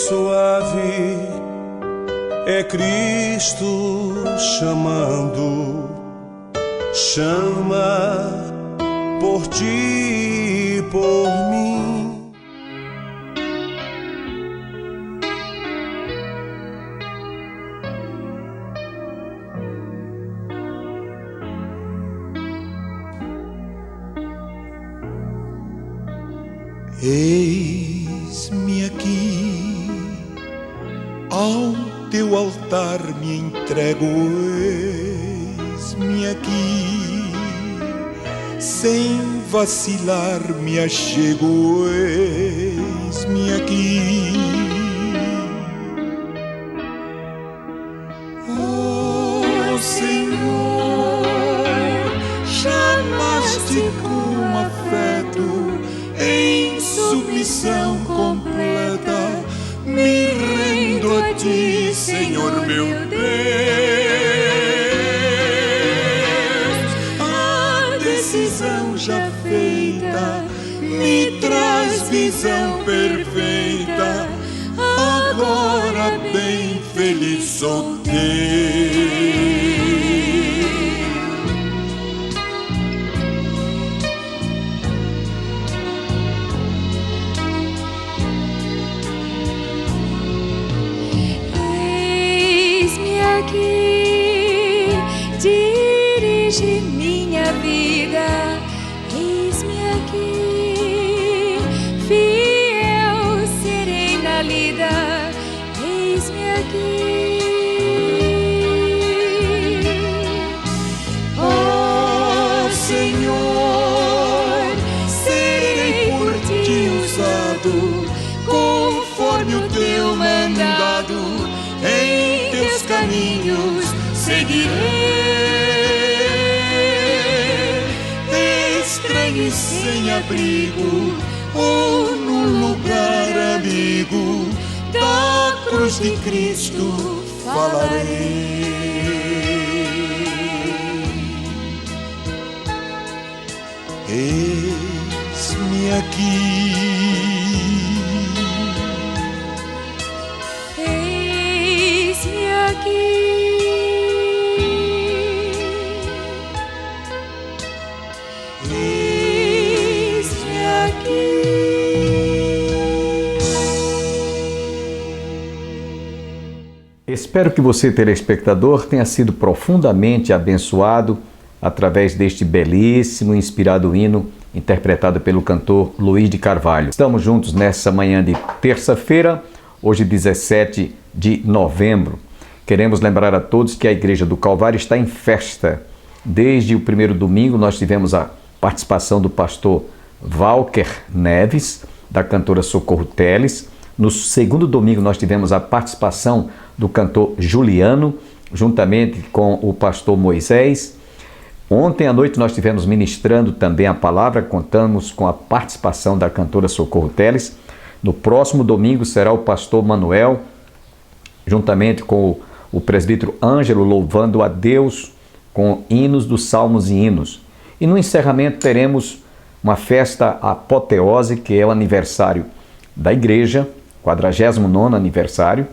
suave é Cristo chamando, chama por ti e por mim. Eis-me aqui, ao teu altar me entrego, eis-me aqui, sem vacilar me achego, eis-me aqui. Oh Senhor, chamaste com afeto, em submissão completa, me rendo a ti, Senhor meu Deus. A decisão já feita me traz visão perfeita, agora bem feliz sou teu. Aqui, dirige minha vida, eis-me aqui, fiel serei na lida, eis-me aqui. Oh Senhor, serei por ti usado, conforme o teu mandado, em teus caminhos seguirei. Estranho e sem abrigo, ou no lugar amigo, da cruz de Cristo falarei. Eis-me aqui, Espero que você, telespectador, tenha sido profundamente abençoado através deste belíssimo e inspirado hino interpretado pelo cantor Luiz de Carvalho. Estamos juntos nessa manhã de terça-feira, hoje 17 de novembro. Queremos lembrar a todos que a Igreja do Calvário está em festa. Desde o primeiro domingo nós tivemos a participação do pastor Walker Neves, da cantora Socorro Teles. No segundo domingo nós tivemos a participação do cantor Juliano, juntamente com o pastor Moisés. Ontem à noite nós tivemos ministrando também a palavra, contamos com a participação da cantora Socorro Teles. No próximo domingo será o pastor Manuel, juntamente com o presbítero Ângelo, louvando a Deus com hinos dos salmos e hinos. E no encerramento teremos uma festa apoteose, que é o aniversário da igreja, 49º aniversário.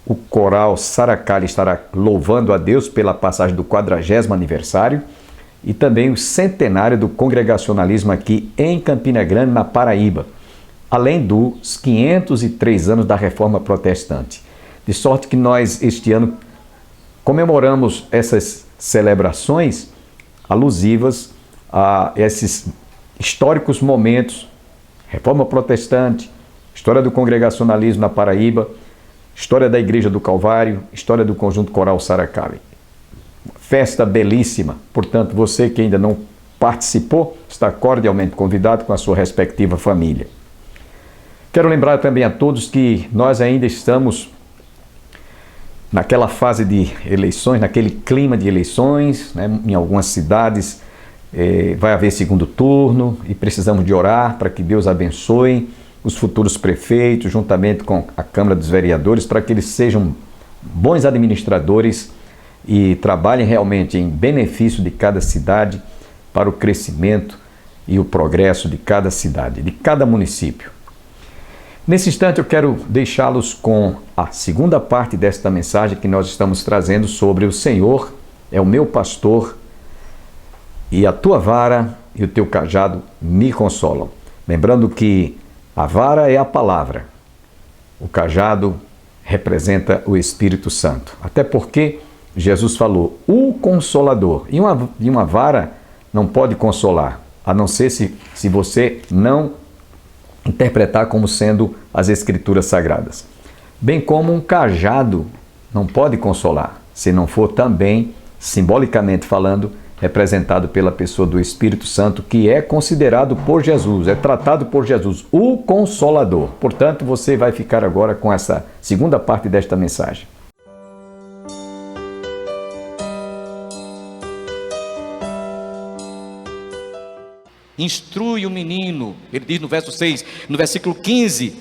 O coral Saracali estará louvando a Deus pela passagem do 40º aniversário e também o centenário do congregacionalismo aqui em Campina Grande, na Paraíba, além dos 503 anos da Reforma Protestante. De sorte que nós, este ano, comemoramos essas celebrações alusivas a esses históricos momentos: Reforma Protestante, história do congregacionalismo na Paraíba, história da Igreja do Calvário, história do Conjunto Coral Saracali. Festa belíssima, portanto, você que ainda não participou, está cordialmente convidado com a sua respectiva família. Quero lembrar também a todos que nós ainda estamos naquela fase de eleições, naquele clima de eleições, né? Em algumas cidades vai haver segundo turno e precisamos de orar para que Deus abençoe os futuros prefeitos, juntamente com a Câmara dos Vereadores, para que eles sejam bons administradores e trabalhem realmente em benefício de cada cidade, para o crescimento e o progresso de cada cidade, de cada município. Nesse instante eu quero deixá-los com a segunda parte desta mensagem que nós estamos trazendo sobre o Senhor é o meu pastor e a tua vara e o teu cajado me consolam. Lembrando que a vara é a palavra, o cajado representa o Espírito Santo. Até porque Jesus falou, o Consolador. E uma vara não pode consolar, a não ser se você não interpretar como sendo as Escrituras Sagradas. Bem como um cajado não pode consolar, se não for também, simbolicamente falando, representado pela pessoa do Espírito Santo, que é considerado por Jesus, é tratado por Jesus, o Consolador. Portanto, você vai ficar agora com essa segunda parte desta mensagem. Instrui o menino, ele diz no verso 6, no versículo 15,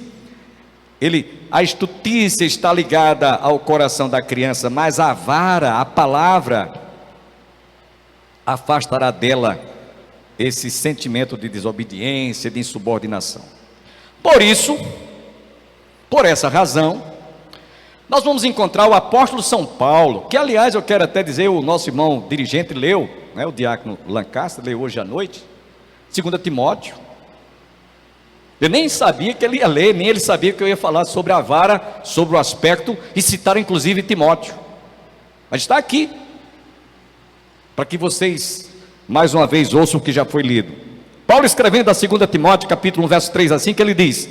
a estutícia está ligada ao coração da criança, mas a vara, a palavra, afastará dela esse sentimento de desobediência, de insubordinação. Por isso, por essa razão, nós vamos encontrar o apóstolo São Paulo, que aliás eu quero até dizer, o nosso irmão dirigente leu, né, o diácono Lancaster, leu hoje à noite, 2 Timóteo. Eu nem sabia que ele ia ler, nem ele sabia que eu ia falar sobre a vara, sobre o aspecto, e citar inclusive Timóteo. Mas está aqui, para que vocês, mais uma vez, ouçam o que já foi lido. Paulo escrevendo a 2 Timóteo, capítulo 1, verso 3, assim que ele diz: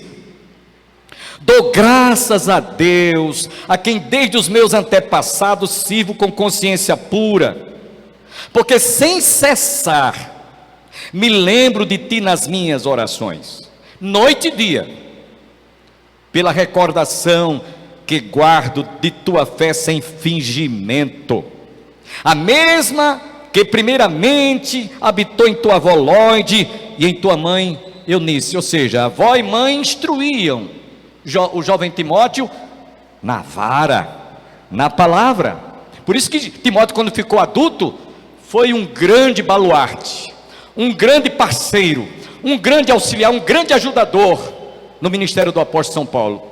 dou graças a Deus, a quem desde os meus antepassados sirvo com consciência pura, porque sem cessar me lembro de ti nas minhas orações, noite e dia, pela recordação que guardo de tua fé sem fingimento, a mesma que primeiramente habitou em tua avó Lóide e em tua mãe Eunice. Ou seja, a avó e mãe instruíam o jovem Timóteo na vara, na palavra. Por isso que Timóteo, quando ficou adulto, foi um grande baluarte, um grande parceiro, um grande auxiliar, um grande ajudador no ministério do apóstolo São Paulo.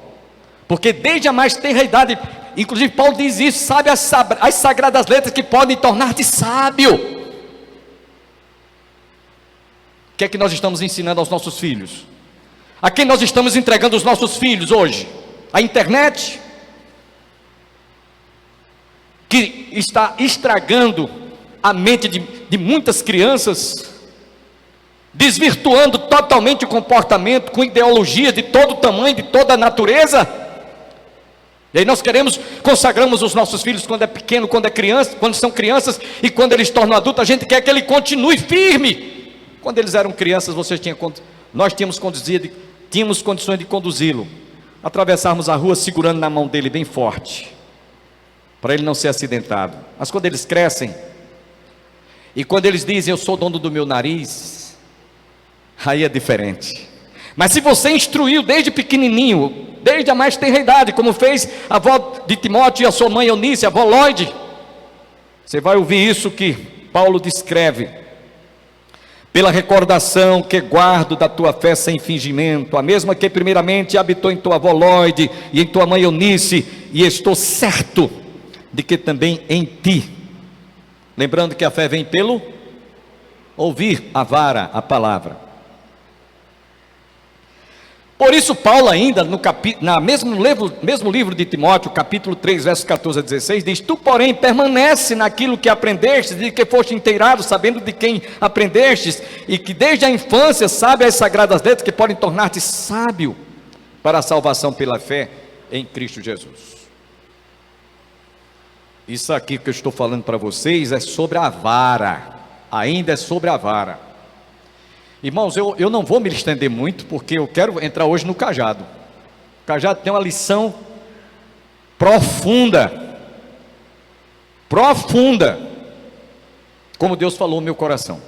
Porque desde a mais tenra idade, inclusive Paulo diz isso, sabe as sagradas letras que podem tornar-te sábio. O que é que nós estamos ensinando aos nossos filhos? A quem nós estamos entregando os nossos filhos hoje? A internet, que está estragando a mente de muitas crianças, desvirtuando totalmente o comportamento, com ideologias de todo tamanho, de toda natureza. E aí nós consagramos os nossos filhos quando é pequeno, quando é criança, quando são crianças, e quando eles tornam adultos, a gente quer que ele continue firme. Quando eles eram crianças, nós tínhamos condições de conduzi-lo, atravessarmos a rua segurando na mão dele bem forte, para ele não ser acidentado. Mas quando eles crescem, e quando eles dizem, eu sou dono do meu nariz, aí é diferente. Mas se você instruiu desde pequenininho, desde a mais tenra idade, como fez a avó de Timóteo e a sua mãe Eunice, a avó Lóide, você vai ouvir isso que Paulo descreve: pela recordação que guardo da tua fé sem fingimento, a mesma que primeiramente habitou em tua avó Lóide e em tua mãe Eunice, e estou certo de que também em ti. Lembrando que a fé vem pelo ouvir a vara, a palavra. Por isso Paulo ainda, mesmo livro de Timóteo, capítulo 3, versos 14 a 16, diz: tu porém permanece naquilo que aprendestes, de que foste inteirado, sabendo de quem aprendestes, e que desde a infância sabe as sagradas letras que podem tornar-te sábio para a salvação pela fé em Cristo Jesus. Isso aqui que eu estou falando para vocês é sobre a vara, ainda é sobre a vara. Irmãos, eu não vou me estender muito, porque eu quero entrar hoje no cajado. O cajado tem uma lição profunda, como Deus falou no meu coração.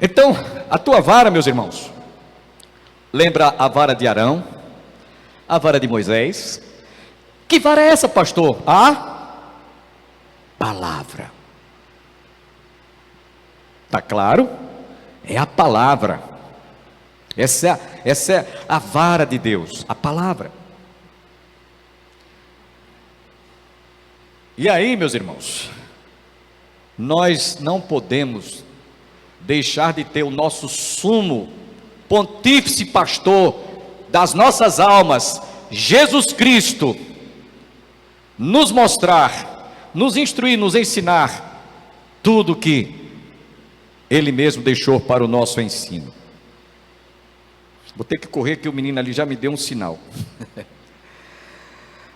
Então, a tua vara, meus irmãos, lembra a vara de Arão, a vara de Moisés. Que vara é essa, pastor? A palavra. Está claro? É a palavra. Essa é a vara de Deus, a palavra. E aí, meus irmãos, nós não podemos deixar de ter o nosso sumo pontífice pastor das nossas almas, Jesus Cristo, nos mostrar, nos instruir, nos ensinar tudo que Ele mesmo deixou para o nosso ensino. Vou ter que correr que o menino ali já me deu um sinal.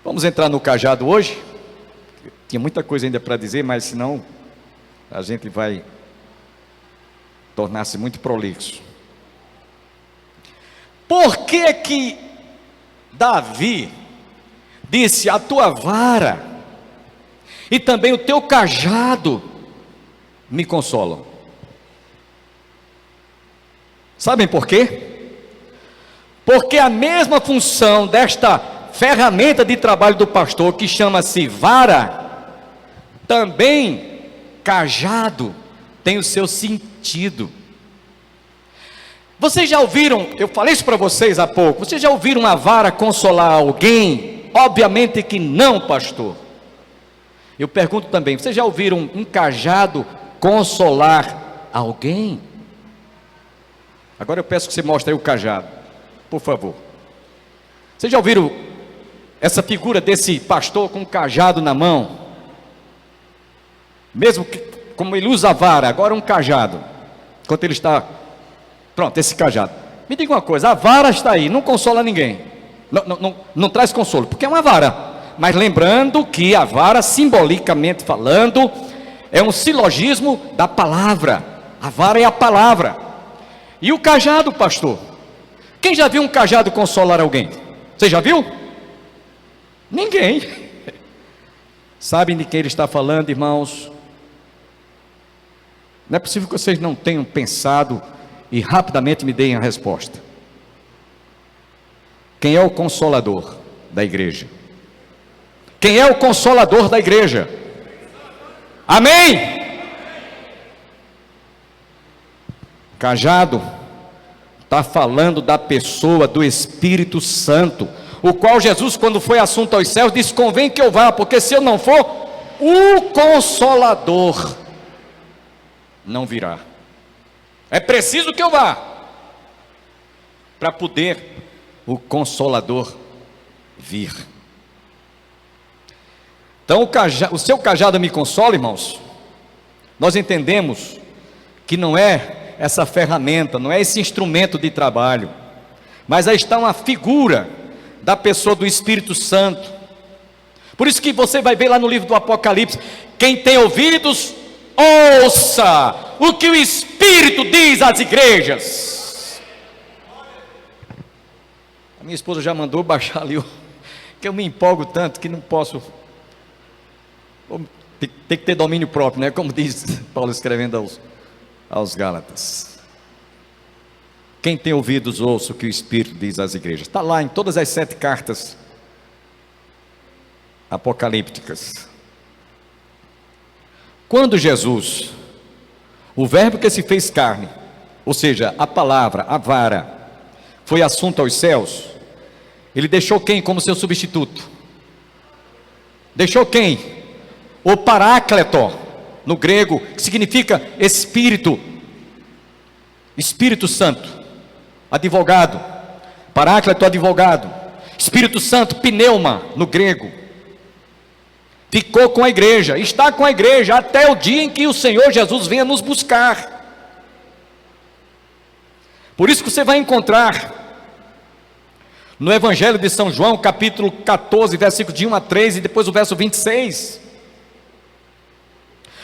Vamos entrar no cajado hoje. Tinha muita coisa ainda para dizer, mas senão a gente vai tornar-se muito prolixo. Por que que Davi disse: a tua vara e também o teu cajado me consolam? Sabem por quê? Porque a mesma função desta ferramenta de trabalho do pastor, que chama-se vara, também cajado tem o seu sentido. Vocês já ouviram, eu falei isso para vocês há pouco, vocês já ouviram uma vara consolar alguém? Obviamente que não, pastor. Eu pergunto também, vocês já ouviram um cajado consolar alguém? Agora eu peço que você mostre aí o cajado, por favor. Vocês já ouviram essa figura desse pastor com um cajado na mão? Mesmo que, como ele usa a vara, agora um cajado, enquanto ele está, pronto, esse cajado. Me diga uma coisa, a vara está aí, não consola ninguém, não traz consolo, porque é uma vara. Mas lembrando que a vara, simbolicamente falando, é um silogismo da palavra. A vara é a palavra. E o cajado, pastor? Quem já viu um cajado consolar alguém? Você já viu? Ninguém. Sabem de quem ele está falando, irmãos? Não é possível que vocês não tenham pensado e rapidamente me deem a resposta. Quem é o consolador da igreja? Quem é o consolador da igreja? Amém? Cajado está falando da pessoa do Espírito Santo, o qual Jesus, quando foi assunto aos céus, disse: convém que eu vá, porque se eu não for, o Consolador não virá. É preciso que eu vá, para poder o Consolador vir. Então o seu cajado me consola, irmãos. Nós entendemos que não é essa ferramenta, não é esse instrumento de trabalho, mas aí está uma figura da pessoa do Espírito Santo. Por isso que você vai ver lá no livro do Apocalipse: quem tem ouvidos, ouça o que o Espírito diz às igrejas. A minha esposa já mandou baixar ali, que eu me empolgo tanto que não posso. Tem que ter domínio próprio, né? Como diz Paulo escrevendo aos Gálatas. Quem tem ouvidos, ouça o que o Espírito diz às igrejas. Está lá em todas as 7 cartas apocalípticas. Quando Jesus, o verbo que se fez carne, ou seja, a palavra, a vara, foi assunto aos céus, ele deixou quem como seu substituto? Deixou quem? O Paráclito, no grego, que significa Espírito, Espírito Santo, advogado. Paráclito, advogado. Espírito Santo, pneuma, no grego. Ficou com a igreja, está com a igreja até o dia em que o Senhor Jesus venha nos buscar. Por isso que você vai encontrar no Evangelho de São João, capítulo 14, versículo de 1 a 3, e depois o verso 26,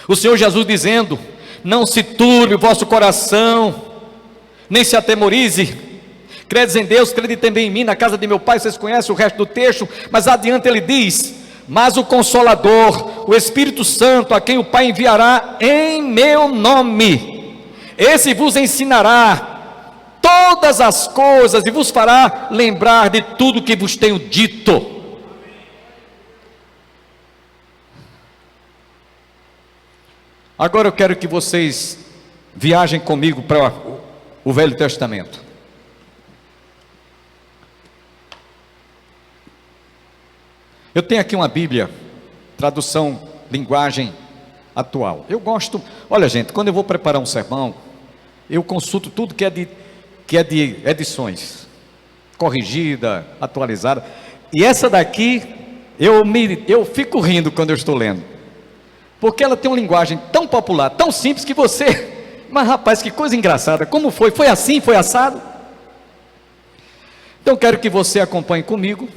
o Senhor Jesus dizendo: não se turbe o vosso coração, nem se atemorize. Credes em Deus, crede também em mim. Na casa de meu pai, vocês conhecem o resto do texto, mas adiante ele diz: mas o Consolador, o Espírito Santo, a quem o Pai enviará em meu nome, esse vos ensinará todas as coisas e vos fará lembrar de tudo que vos tenho dito. Agora eu quero que vocês viajem comigo para o Velho Testamento. Eu tenho aqui uma Bíblia, tradução, linguagem atual. Eu gosto, olha gente, quando eu vou preparar um sermão, eu consulto tudo que é de edições, corrigida, atualizada, e essa daqui, eu fico rindo quando eu estou lendo, porque ela tem uma linguagem tão popular, tão simples que você, mas rapaz, que coisa engraçada, como foi? Foi assim? Foi assado? Então quero que você acompanhe comigo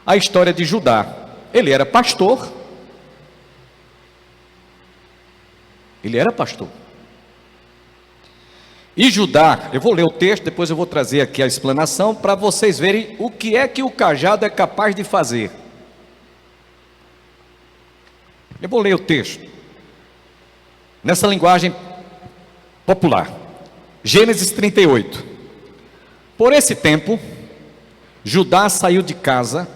a história de Judá. Ele era pastor. E Judá, eu vou ler o texto, depois eu vou trazer aqui a explanação para vocês verem o que é que o cajado é capaz de fazer. Eu vou ler o texto nessa linguagem popular. Gênesis 38. Por esse tempo, Judá saiu de casa,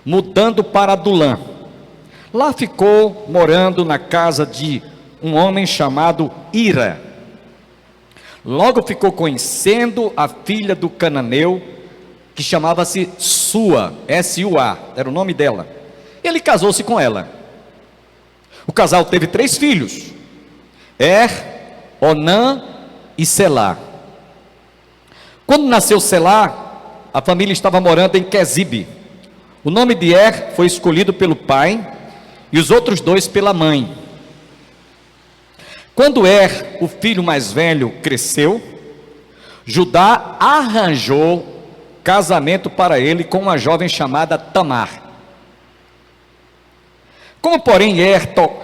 mudando para Adulã. Lá ficou morando na casa de um homem chamado Ira. Logo ficou conhecendo a filha do cananeu, que chamava-se Sua, S-U-A, era o nome dela. Ele casou-se com ela. O casal teve 3 filhos, Onã e Selá. Quando nasceu Selá, a família estava morando em Quezibe. O nome de foi escolhido pelo pai e os outros 2 pela mãe. Quando o filho mais velho, cresceu, Judá arranjou casamento para ele com uma jovem chamada Tamar. Como, porém,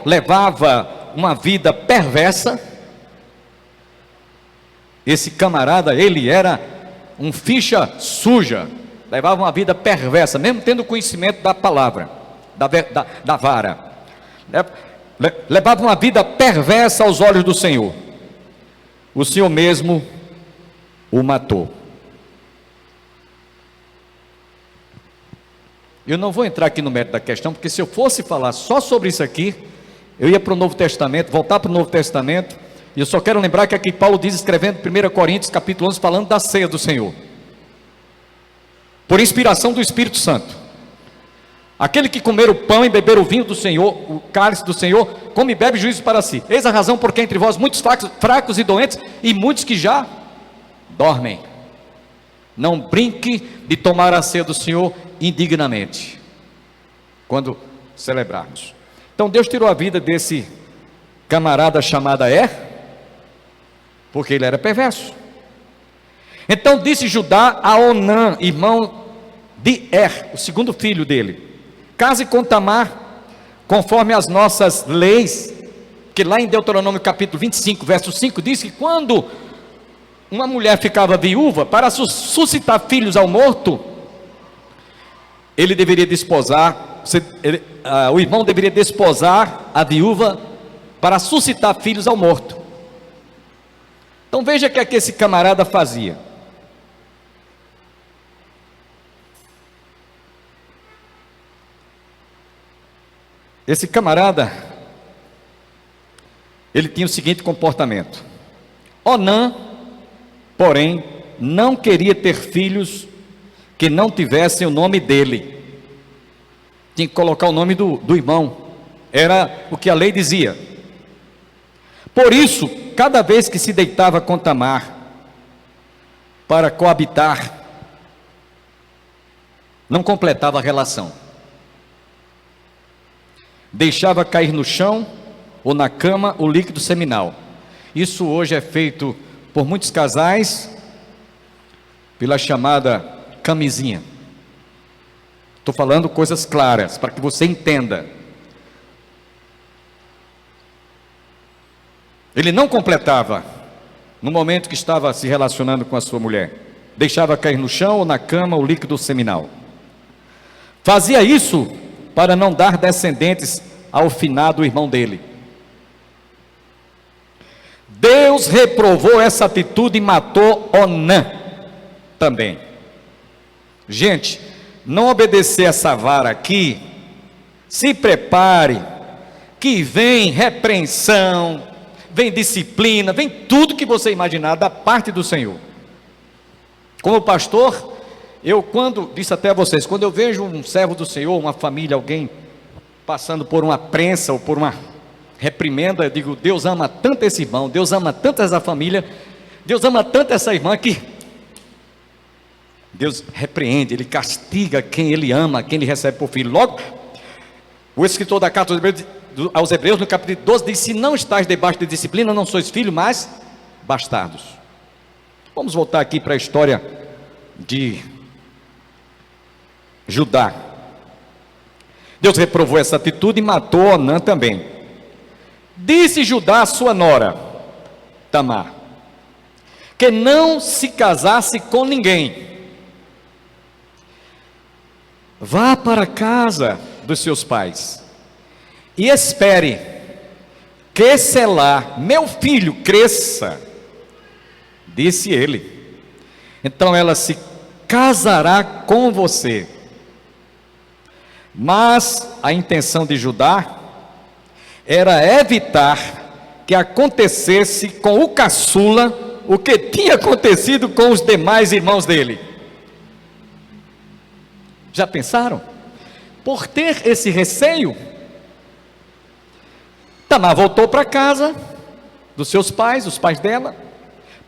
levava uma vida perversa, esse camarada, ele era um ficha suja, levava uma vida perversa, mesmo tendo conhecimento da palavra, da vara. Levava uma vida perversa aos olhos do Senhor. O Senhor mesmo o matou. Eu não vou entrar aqui no mérito da questão, porque se eu fosse falar só sobre isso aqui, eu ia para o Novo Testamento, voltar para o Novo Testamento, e eu só quero lembrar que aqui Paulo diz, escrevendo 1 Coríntios capítulo 11, falando da ceia do Senhor, por inspiração do Espírito Santo. Aquele que comer o pão e beber o vinho do Senhor, o cálice do Senhor, come e bebe juízo para si. Eis a razão por que entre vós muitos fracos e doentes, e muitos que já dormem. Não brinque de tomar a ceia do Senhor indignamente, quando celebrarmos. Então Deus tirou a vida desse camarada chamado porque ele era perverso. Então disse Judá a Onã, irmão de o segundo filho dele: case com Tamar, conforme as nossas leis, que lá em Deuteronômio capítulo 25, verso 5, diz que quando uma mulher ficava viúva, para suscitar filhos ao morto, ele deveria desposar, o irmão deveria desposar a viúva para suscitar filhos ao morto. Então veja o que é que esse camarada fazia. Esse camarada, ele tinha o seguinte comportamento: Onã, porém, não queria ter filhos que não tivessem o nome dele. Tinha que colocar o nome do irmão, era o que a lei dizia. Por isso, cada vez que se deitava com Tamar para coabitar, não completava a relação. Deixava cair no chão ou na cama o líquido seminal. Isso hoje é feito por muitos casais pela chamada camisinha. Estou falando coisas claras para que você entenda. Ele não completava no momento que estava se relacionando com a sua mulher. Deixava cair no chão ou na cama o líquido seminal. Fazia isso para não dar descendentes ao finado irmão dele. Deus reprovou essa atitude e matou Onã também. Gente, não obedecer essa vara aqui, se prepare, que vem repreensão, vem disciplina, vem tudo que você imaginar da parte do Senhor. Como pastor, Eu quando, disse até a vocês, quando eu vejo um servo do Senhor, uma família, alguém passando por uma prensa ou por uma reprimenda, eu digo, Deus ama tanto esse irmão, Deus ama tanto essa família, Deus ama tanto essa irmã que Deus repreende, Ele castiga quem Ele ama, quem Ele recebe por filho. Logo, o escritor da carta aos Hebreus, no capítulo 12, diz, se não estáis debaixo de disciplina, não sois filhos, mas bastardos. Vamos voltar aqui para a história de Judá. Deus reprovou essa atitude e matou Onã também. Disse Judá à sua nora, Tamar, que não se casasse com ninguém. Vá para a casa dos seus pais e espere que Selá, meu filho, cresça. Disse ele. Então ela se casará com você. Mas a intenção de Judá era evitar que acontecesse com o caçula o que tinha acontecido com os demais irmãos dele. Já pensaram? Por ter esse receio, Tamar voltou para casa dos seus pais, os pais dela.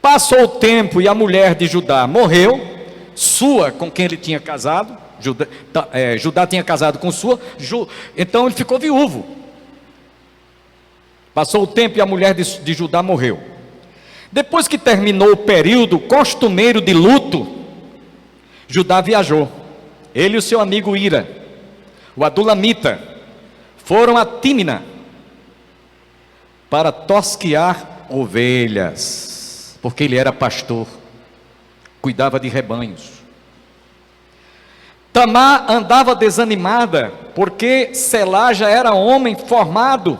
Passou o tempo e a mulher de Judá morreu, Sua, com quem ele tinha casado. Judá tinha casado com Sua, então ele ficou viúvo. Passou o tempo e a mulher de Judá morreu. Depois que terminou o período costumeiro de luto, Judá viajou. Ele e o seu amigo Ira, o Adulamita, foram a Tímina para tosquear ovelhas, porque ele era pastor, cuidava de rebanhos. Tamar andava desanimada, porque Selá já era homem formado,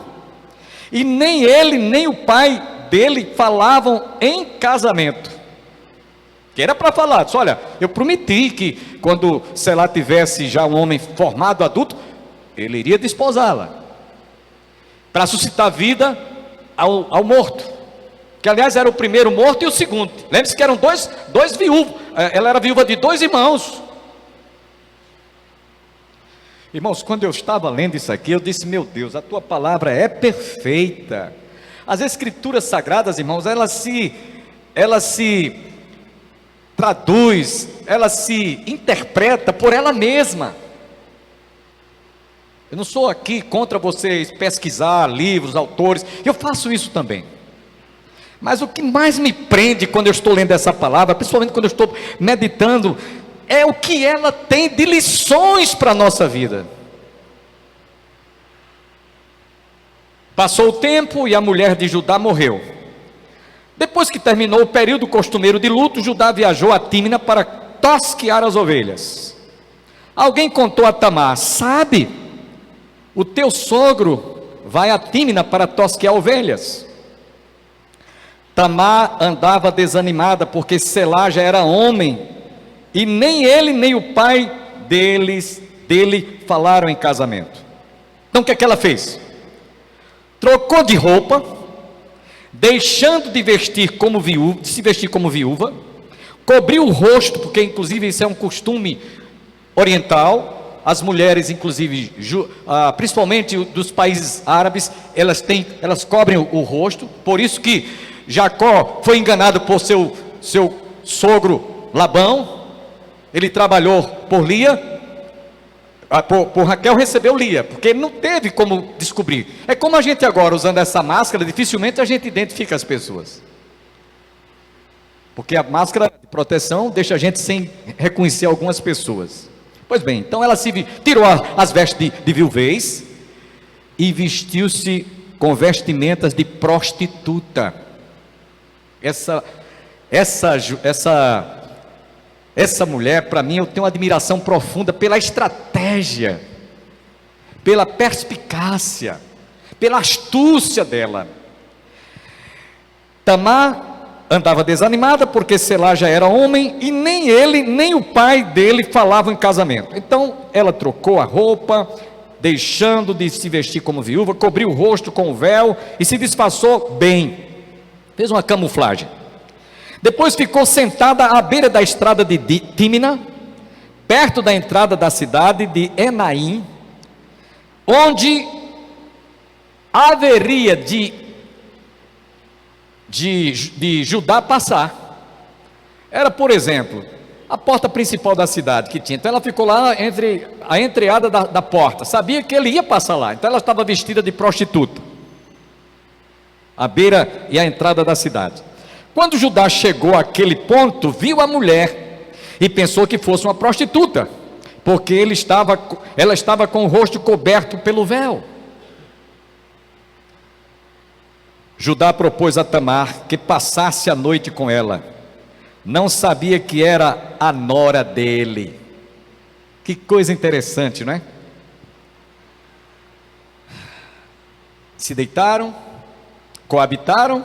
e nem ele nem o pai dele falavam em casamento. Que era para falar, disse, olha, eu prometi que quando Selá tivesse já um homem formado, adulto, ele iria desposá-la, para suscitar vida ao morto, que aliás era o primeiro morto e o segundo. Lembre-se que eram dois viúvos, ela era viúva de 2 irmãos. Irmãos, quando eu estava lendo isso aqui, eu disse, meu Deus, a tua palavra é perfeita. As escrituras sagradas, irmãos, ela se traduz, ela se interpreta por ela mesma. Eu não sou aqui contra vocês pesquisar livros, autores, eu faço isso também. Mas o que mais me prende quando eu estou lendo essa palavra, principalmente quando eu estou meditando, é o que ela tem de lições para a nossa vida. Passou o tempo e a mulher de Judá morreu. Depois que terminou o período costumeiro de luto, Judá viajou a Tímina para tosquear as ovelhas. Alguém contou a Tamar, sabe, o teu sogro vai a Tímina para tosquear ovelhas. Tamar andava desanimada, porque Selá já era homem, e nem ele nem o pai dele falaram em casamento. Então o que é que ela fez? Trocou de roupa, deixando de se vestir como viúva, cobriu o rosto, porque inclusive isso é um costume oriental. As mulheres, inclusive, principalmente dos países árabes, elas cobrem o rosto. Por isso que Jacó foi enganado por seu sogro Labão. Ele trabalhou por Lia, por Raquel recebeu Lia, porque ele não teve como descobrir. É como a gente agora, usando essa máscara, dificilmente a gente identifica as pessoas, porque a máscara de proteção deixa a gente sem reconhecer algumas pessoas. Pois bem, então ela tirou as vestes de viuvez e vestiu-se com vestimentas de prostituta. Essa mulher, para mim, eu tenho uma admiração profunda pela estratégia, pela perspicácia, pela astúcia dela. Tamar andava desanimada, porque Selá já era homem, e nem ele, nem o pai dele falavam em casamento. Então, ela trocou a roupa, deixando de se vestir como viúva, cobriu o rosto com o véu, e se disfarçou bem, fez uma camuflagem. Depois ficou sentada à beira da estrada de Tímina, perto da entrada da cidade de Enaim, onde haveria de Judá passar. Era, por exemplo, a porta principal da cidade que tinha. Então ela ficou lá entre a entreada da porta, sabia que ele ia passar lá, então ela estava vestida de prostituta, à beira e à entrada da cidade. Quando Judá chegou àquele ponto, viu a mulher e pensou que fosse uma prostituta, porque ela estava com o rosto coberto pelo véu. Judá propôs a Tamar que passasse a noite com ela. Não sabia que era a nora dele. Que coisa interessante, não é? Se deitaram, coabitaram.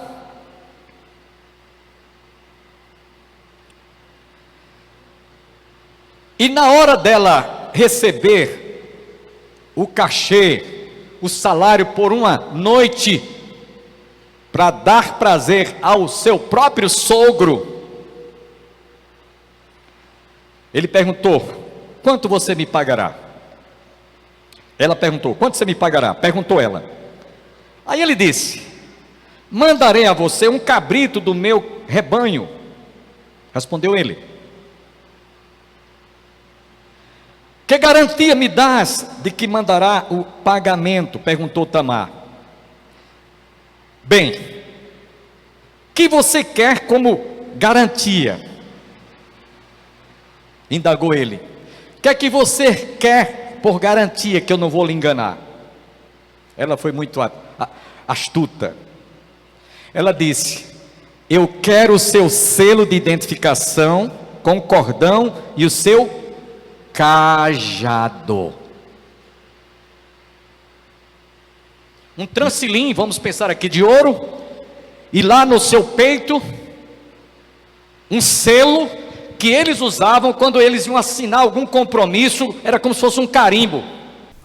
E na hora dela receber o cachê, o salário por uma noite, para dar prazer ao seu próprio sogro, ele perguntou: quanto você me pagará? Ela perguntou: quanto você me pagará? Perguntou ela. Aí ele disse: mandarei a você um cabrito do meu rebanho. Respondeu ele. Que garantia me dás de que mandará o pagamento? Perguntou Tamar. Bem, que você quer como garantia? Indagou ele. O que é que você quer por garantia que eu não vou lhe enganar? Ela foi muito astuta. Ela disse: eu quero o seu selo de identificação com cordão e o seu cajado. Um transilim, vamos pensar aqui, de ouro, e lá no seu peito um selo que eles usavam quando eles iam assinar algum compromisso, era como se fosse um carimbo.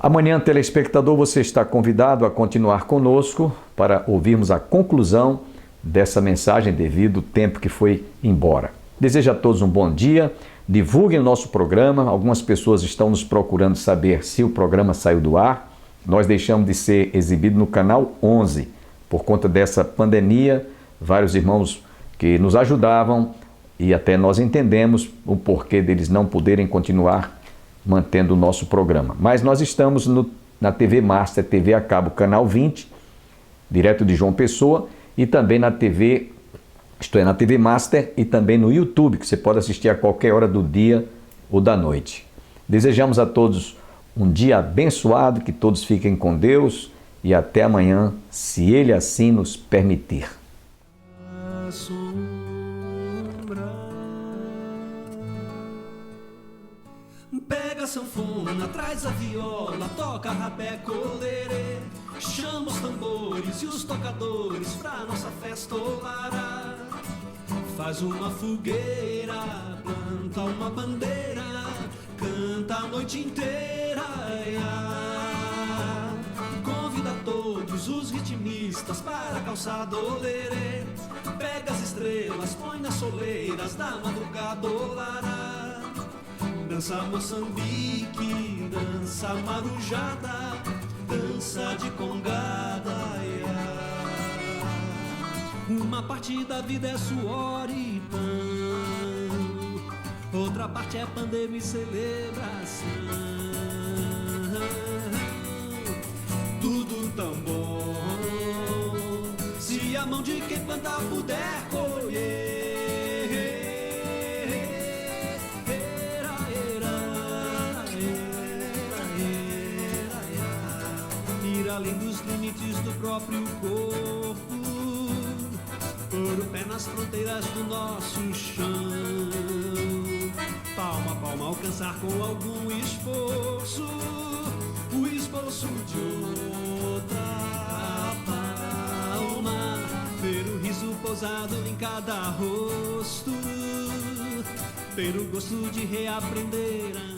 Amanhã, telespectador, você está convidado a continuar conosco para ouvirmos a conclusão dessa mensagem devido ao tempo que foi embora. Desejo a todos um bom dia, divulguem o nosso programa. Algumas pessoas estão nos procurando saber se o programa saiu do ar. Nós deixamos de ser exibido no canal 11 por conta dessa pandemia. Vários irmãos que nos ajudavam e até nós entendemos o porquê deles não poderem continuar mantendo o nosso programa. Mas nós estamos na TV Master, TV a cabo, canal 20, direto de João Pessoa, e também na TV, isto é, na TV Master e também no YouTube, que você pode assistir a qualquer hora do dia ou da noite. Desejamos a todos um dia abençoado, que todos fiquem com Deus e até amanhã, se Ele assim nos permitir. Pega a sanfona, traz a viola, toca rapé, colerê, chama os tambores e os tocadores pra nossa festolara. Faz uma fogueira, planta uma bandeira, canta a noite inteira. Convida todos os ritmistas para a calçada olerê. Pega as estrelas, põe nas soleiras da madrugada olará. Dança Moçambique, dança marujada, dança de congada, Uma parte da vida é suor e pão, outra parte é pandeiro e celebração. Tudo tão bom, se a mão de quem planta puder colher. Além dos limites do próprio corpo, pôr o pé nas fronteiras do nosso chão, palma a palma alcançar com algum esforço o esboço de outra palma, ver o riso pousado em cada rosto, ter o gosto de reaprender a